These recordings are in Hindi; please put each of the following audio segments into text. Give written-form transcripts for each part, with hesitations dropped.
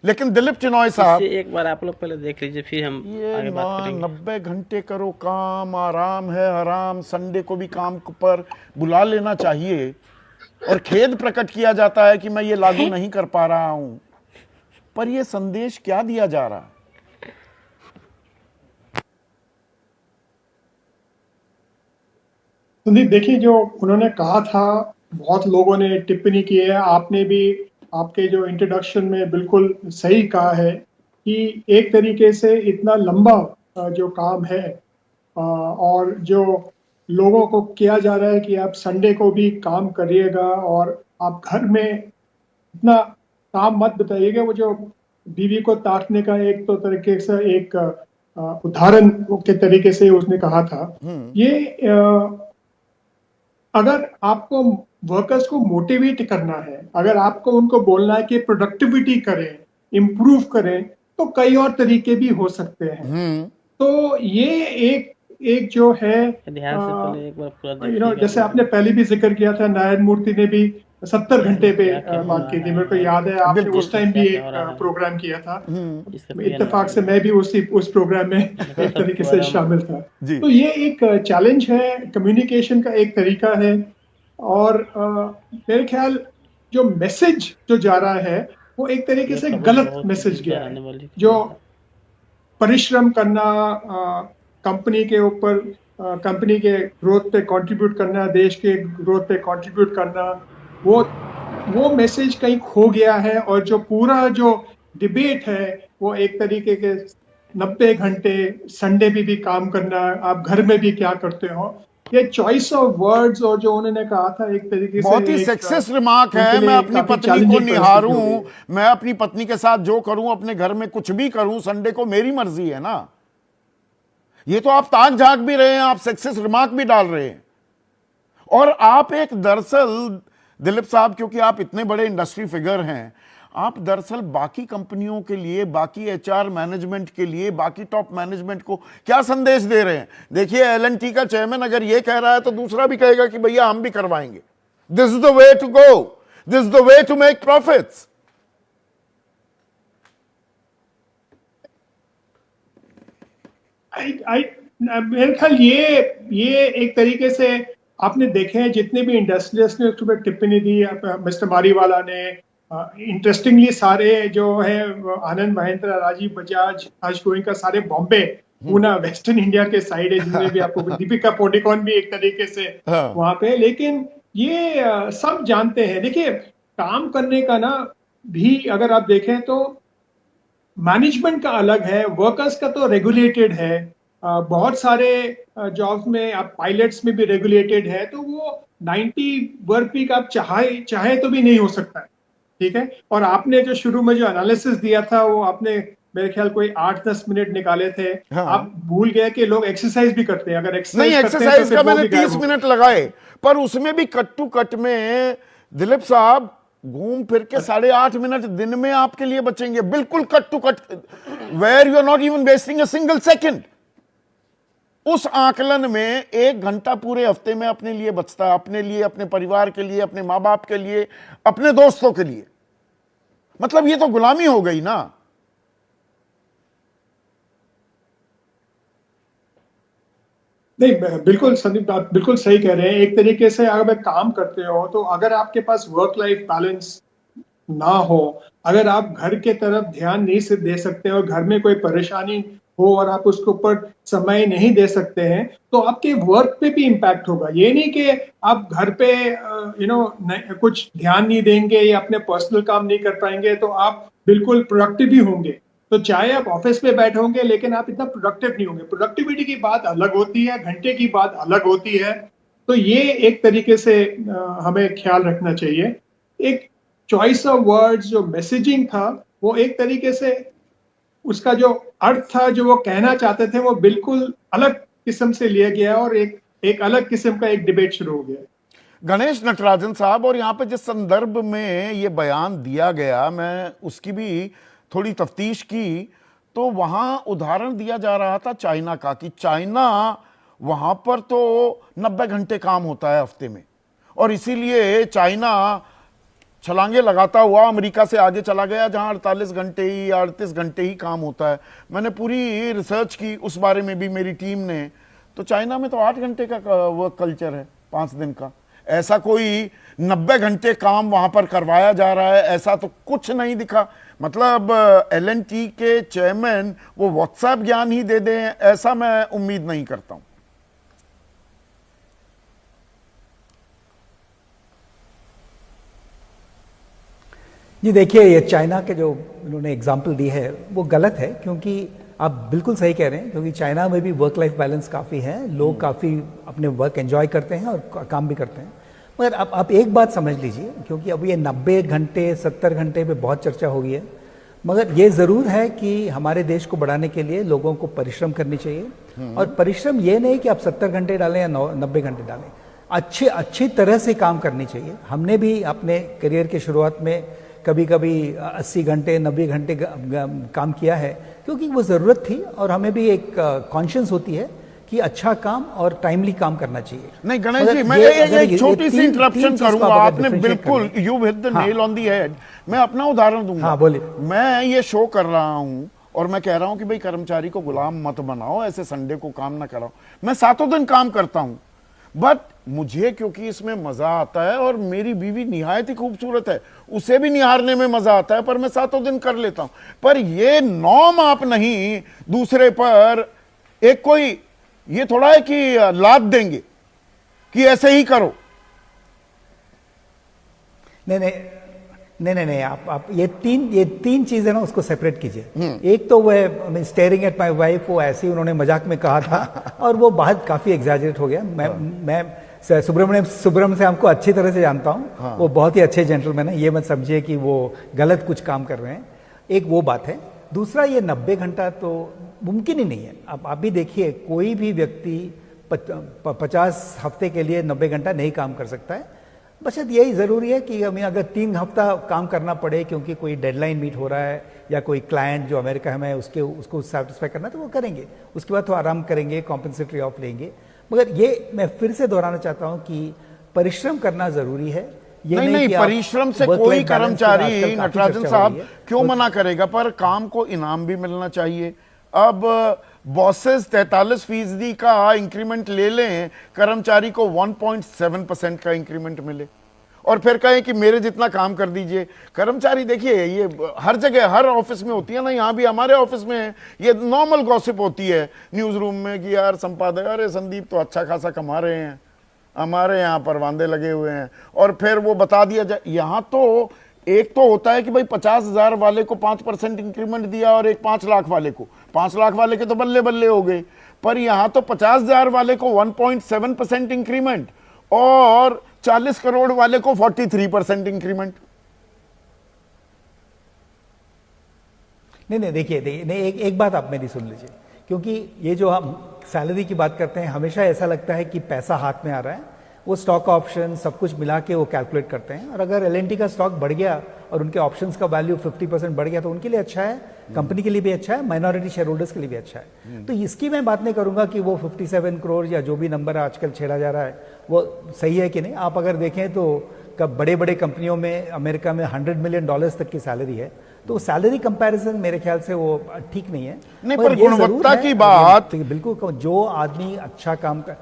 लेकिन दिलीप चिनॉय साहब, एक बार आप लोग पहले देख लीजिए, फिर हम आगे बात करेंगे। 90 घंटे करो काम, आराम है हराम, संडे को भी काम पर बुला लेना चाहिए, और खेद प्रकट किया जाता है कि मैं ये लागू नहीं कर पा रहा हूं। पर ये संदेश क्या दिया जा रहा है? संदीप, देखिए, जो उन्होंने कहा था, बहुत लोगों ने टिप्पणी की है, आपने भी आपके जो इंट्रोडक्शन में बिल्कुल सही कहा है कि एक तरीके से इतना लंबा जो काम है, और जो लोगों को किया जा रहा है कि आप संडे को भी काम करिएगा और आप घर में इतना काम मत बताइएगा, वो जो बीवी को ताकने का एक तो तरीके से एक उदाहरण के तरीके से उसने कहा था। ये अगर आपको वर्कर्स को मोटिवेट करना है, अगर आपको उनको बोलना है कि प्रोडक्टिविटी करें, इम्प्रूव करें, तो कई और तरीके भी हो सकते हैं। तो ये एक जो है, ध्यान से पहले एक बार पूरा देखिएगा। जैसे आपने पहले भी जिक्र किया था, नारायण मूर्ति ने भी 70 घंटे पे बात की थी, मेरे को याद है, आपने उस टाइम भी एक प्रोग्राम किया था। इत्तेफाक से मैं भी उस प्रोग्राम में एक तरीके से शामिल था। तो ये एक चैलेंज है, कम्युनिकेशन का एक तरीका है, और मेरे ख्याल जो मैसेज जो जा रहा है वो एक तरीके से गलत मैसेज गया है। जो परिश्रम करना, कंपनी के ऊपर, कंपनी के ग्रोथ पे कंट्रीब्यूट करना, देश के ग्रोथ पे कंट्रीब्यूट करना, वो मैसेज कहीं खो गया है। और जो पूरा जो डिबेट है वो एक तरीके के 90 घंटे, संडे भी काम करना, आप घर में भी क्या करते हो, ये चॉइस ऑफ वर्ड्स और जो उन्होंने कहा था एक तरीके से बहुत ही सेक्सिस्ट रिमार्क है। मैं अपनी पत्नी को निहारूं, मैं अपनी पत्नी के साथ जो करूं, अपने घर में कुछ भी करूं, संडे को मेरी मर्जी है ना। ये तो आप ताक झांक भी रहे हैं, आप सेक्सिस्ट रिमार्क भी डाल रहे हैं। और आप एक दरअसल दिलीप साहब, क्योंकि आप इतने बड़े इंडस्ट्री फिगर हैं, आप दरअसल बाकी कंपनियों के लिए, बाकी एचआर मैनेजमेंट के लिए, बाकी टॉप मैनेजमेंट को क्या संदेश दे रहे हैं? देखिए, एल&टी का चेयरमैन अगर ये कह रहा है तो दूसरा भी कहेगा कि भैया हम भी करवाएंगे। This is the way to go, this is the way to make profits. मेरे ख्याल ये एक तरीके से आपने देखे हैं, जितने भी इंडस्ट्रियलिस्ट ने उसके ऊपर टिप्पणी दी, मिस्टर मारीवाला ने, इंटरेस्टिंगली सारे जो है, आनंद महिंद्रा, राजीव बजाज, हर्ष गोयनका, सारे बॉम्बे, पूना, वेस्टर्न इंडिया के साइड है, जिसमें भी आपको दीपिका पादुकोण भी एक तरीके से वहां पे। लेकिन ये सब जानते हैं, देखिए, काम करने का ना भी अगर आप देखें तो मैनेजमेंट का अलग है, वर्कर्स का तो रेगुलेटेड है। बहुत सारे जॉब्स में, आप पायलट्स में भी रेगुलेटेड है, तो वो 90 वर्क वीक आप चाहे तो भी नहीं हो सकता है, ठीक है। और आपने जो शुरू में जो एनालिसिस दिया था, वो आपने मेरे ख्याल कोई 8-10 मिनट निकाले थे। हाँ। आप भूल गए कि लोग एक्सरसाइज भी करते हैं। अगर एक्सरसाइज का मैंने 30 मिनट लगाए, पर उसमें भी कट टू कट में दिलीप साहब घूम फिर के 8.5 मिनट दिन में आपके लिए बचेंगे, बिल्कुल cut to cut, where you are not even wasting a single second. उस आकलन में 1 घंटा पूरे हफ्ते में अपने लिए बचता है, अपने लिए, अपने परिवार के लिए, अपने मां बाप के लिए, अपने दोस्तों के लिए। मतलब ये तो गुलामी हो गई ना। नहीं, बिल्कुल संदीप, आप बिल्कुल सही कह रहे हैं। एक तरीके से अगर आप काम करते हो, तो अगर आपके पास वर्क लाइफ बैलेंस ना हो, अगर आप घर के तरफ ध्यान नहीं से दे सकते और घर में कोई परेशानी हो और आप उसके ऊपर समय नहीं दे सकते हैं, तो आपके वर्क पे भी इम्पैक्ट होगा। ये नहीं कि आप घर पे कुछ ध्यान नहीं देंगे या अपने पर्सनल काम नहीं कर पाएंगे तो आप बिल्कुल प्रोडक्टिव ही होंगे। तो चाहे आप ऑफिस में बैठे होंगे, लेकिन आप इतना प्रोडक्टिव नहीं होंगे। प्रोडक्टिविटी की बात अलग होती है, घंटे की बात अलग होती है। तो ये एक तरीके से हमें ख्याल रखना चाहिए। एक चॉइस ऑफ वर्ड्स, जो मैसेजिंग था, वो एक तरीके से उसका जो अर्थ था, जो वो कहना चाहते थे, वो बिल्कुल अलग किस्म से लिया गया और एक अलग किस्म का एक डिबेट शुरू हो गया। गणेश नटराजन साहब, और यहां पे जिस संदर्भ में ये बयान दिया गया, मैं उसकी भी थोड़ी तफ्तीश की, तो वहां उदाहरण दिया जा रहा था चाइना का, कि चाइना, वहां पर तो 90 घंटे काम होता है हफ्ते में, और इसीलिए चाइना छलांगे लगाता हुआ अमेरिका से आगे चला गया, जहां 48 घंटे ही या 38 घंटे ही काम होता है। मैंने पूरी रिसर्च की उस बारे में भी मेरी टीम ने, तो चाइना में तो 8 घंटे का वर्क कल्चर है, 5 दिन का। ऐसा कोई 90 घंटे काम वहां पर करवाया जा रहा है, ऐसा तो कुछ नहीं दिखा। मतलब L&T के चेयरमैन वो व्हाट्सएप ज्ञान ही दे दें, ऐसा मैं उम्मीद नहीं करता हूं। जी देखिए, ये चाइना के जो उन्होंने एग्जाम्पल दी है वो गलत है, क्योंकि आप बिल्कुल सही कह रहे हैं, क्योंकि चाइना में भी वर्क लाइफ बैलेंस काफ़ी है, लोग काफ़ी अपने वर्क एंजॉय करते हैं और काम भी करते हैं। मगर आप एक बात समझ लीजिए, क्योंकि अब ये 90 घंटे 70 घंटे पे बहुत चर्चा हो गई है, मगर ये ज़रूर है कि हमारे देश को बढ़ाने के लिए लोगों को परिश्रम करनी चाहिए। और परिश्रम ये नहीं कि आप 70 घंटे डालें या 90 घंटे डालें, अच्छी तरह से काम करनी चाहिए। हमने भी अपने करियर के शुरुआत में कभी कभी 80 घंटे 90 घंटे काम किया है, क्योंकि वो ज़रूरत थी, और हमें भी एक कॉन्शियस होती है कि अच्छा काम और टाइमली काम करना चाहिए। नहीं गणेश जी, मैं एक छोटी सी इंटरप्शन करूंगा, आपने बिल्कुल you hit the nail on the head. मैं अपना उदाहरण दूंगा। हाँ, बोलिए। मैं ये शो कर रहा हूं और मैं कह रहा हूं कि भाई कर्मचारी को गुलाम मत बनाओ, ऐसे संडे को काम ना कराओ। मैं 7 दिन काम करता हूं, बट मुझे क्योंकि इसमें मजा आता है, और मेरी बीवी निहायत ही खूबसूरत है, उसे भी निहारने में मजा आता है, पर मैं 7 दिन कर लेता हूं। पर ये नॉर्म आप नहीं दूसरे पर एक कोई ये थोड़ा है कि लाद देंगे कि ऐसे ही करो। नहीं, आप ये तीन चीजें ना उसको सेपरेट कीजिए। एक तो वह स्टेयरिंग एट माय वाइफ, वो ऐसे ही उन्होंने मजाक में कहा था और वो बात काफी एग्जैजरेट हो गया। मैं सुब्रमण्यम से हमको अच्छी तरह से जानता हूँ। वो बहुत ही अच्छे जेंटलमैन है, ये मत समझिए कि वो गलत कुछ काम कर रहे हैं। एक वो बात है। दूसरा, ये 90 घंटा तो मुमकिन ही नहीं है। अब आप भी देखिए, कोई भी व्यक्ति 50 हफ्ते के लिए 90 घंटा नहीं काम कर सकता है। बस यही ज़रूरी है कि हमें अगर 3 हफ्ता काम करना पड़े क्योंकि कोई डेडलाइन मीट हो रहा है, या कोई क्लाइंट जो अमेरिका में उसको सेटिस्फाई करना, तो वो करेंगे। उसके बाद तो आराम करेंगे, कॉम्पनसेटरी ऑफ लेंगे। मगर ये मैं फिर से दोहराना चाहता हूँ कि परिश्रम करना ज़रूरी है। ये नहीं, परिश्रम से कोई कर्मचारी नटराजन साहब क्यों मना करेगा, पर काम को इनाम भी मिलना चाहिए। अब बॉसेस 43% का इंक्रीमेंट ले लें, कर्मचारी को 1.7% का इंक्रीमेंट मिले, और फिर कहें कि मेरे जितना काम कर दीजिए। कर्मचारी देखिए, ये हर जगह हर ऑफिस में होती है ना, यहाँ भी हमारे ऑफिस में ये नॉर्मल गॉसिप होती है न्यूज रूम में कि यार संपादक, अरे संदीप तो अच्छा खासा कमा रहे हैं, हमारे यहाँ पर वांदे लगे हुए हैं, और फिर वो बता दिया जाए। यहाँ तो एक तो होता है कि भाई 50,000 वाले को 5% इंक्रीमेंट दिया, और एक 5 लाख वाले को, 5 लाख वाले के तो बल्ले बल्ले हो गए। पर यहाँ तो 50,000 वाले को 1.7% इंक्रीमेंट, और 40 करोड़ वाले को 43% इंक्रीमेंट। नहीं, देखिए एक बात आप मेरी सुन लीजिए, क्योंकि ये जो हम सैलरी की बात करते हैं, हमेशा ऐसा लगता है कि पैसा हाथ में आ रहा है। वो स्टॉक ऑप्शन सब कुछ मिला के वो कैलकुलेट करते हैं, और अगर L&T का स्टॉक बढ़ गया और उनके ऑप्शंस का वैल्यू 50% बढ़ गया, तो उनके लिए अच्छा है, कंपनी के लिए भी अच्छा है, माइनॉरिटी शेयर होल्डर्स के लिए भी अच्छा है। तो इसकी मैं बात नहीं करूंगा कि वो 57 करोड़ या जो भी नंबर आजकल छेड़ा जा रहा है वो सही है कि नहीं। आप अगर देखें तो कब बड़े बड़े कंपनियों में अमेरिका में $100 मिलियन तक की सैलरी है, तो सैलरी कंपैरिजन मेरे ख्याल से वो ठीक नहीं है। नहीं, पर गुणवत्ता की बात, बिल्कुल, जो आदमी अच्छा काम कर,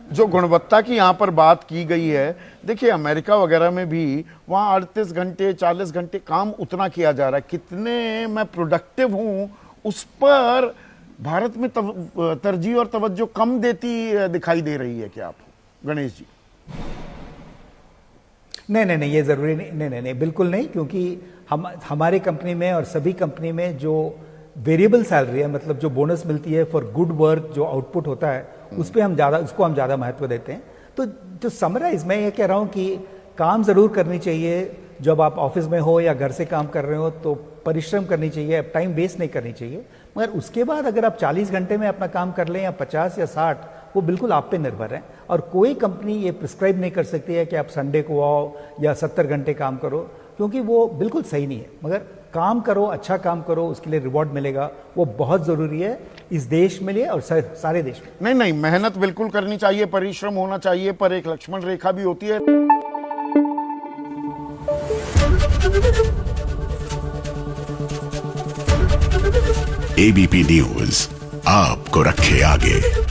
जो गुणवत्ता की यहां पर बात की गई है, देखिए अमेरिका वगैरह में भी वहां 38 घंटे 40 घंटे काम उतना किया जा रहा है। कितने मैं प्रोडक्टिव हूं उस पर भारत में तरजीह और तवज्जो कम देती दिखाई दे रही है क्या आपको गणेश जी? नहीं, ये जरूरी नहीं, नहीं, बिल्कुल नहीं, क्योंकि हमारे कंपनी में और सभी कंपनी में जो वेरिएबल सैलरी है, मतलब जो बोनस मिलती है फॉर गुड वर्क, जो आउटपुट होता है, उसको हम ज़्यादा महत्व देते हैं। तो जो समराइज मैं ये कह रहा हूँ कि काम ज़रूर करनी चाहिए। जब आप ऑफिस में हो या घर से काम कर रहे हो तो परिश्रम करनी चाहिए, टाइम वेस्ट नहीं करनी चाहिए। मगर उसके बाद अगर आप 40 घंटे में अपना काम कर लें या 50 या 60, वो बिल्कुल आप पे निर्भर है, और कोई कंपनी ये प्रिस्क्राइब नहीं कर सकती है कि आप संडे को आओ या 70 घंटे काम करो, क्योंकि वो बिल्कुल सही नहीं है। मगर काम करो, अच्छा काम करो, उसके लिए रिवॉर्ड मिलेगा, वो बहुत ज़रूरी है इस देश में लिए और सारे देश में। नहीं, मेहनत बिल्कुल करनी चाहिए, परिश्रम होना चाहिए, पर एक लक्ष्मण रेखा भी होती है। एबीपी न्यूज आपको रखे आगे।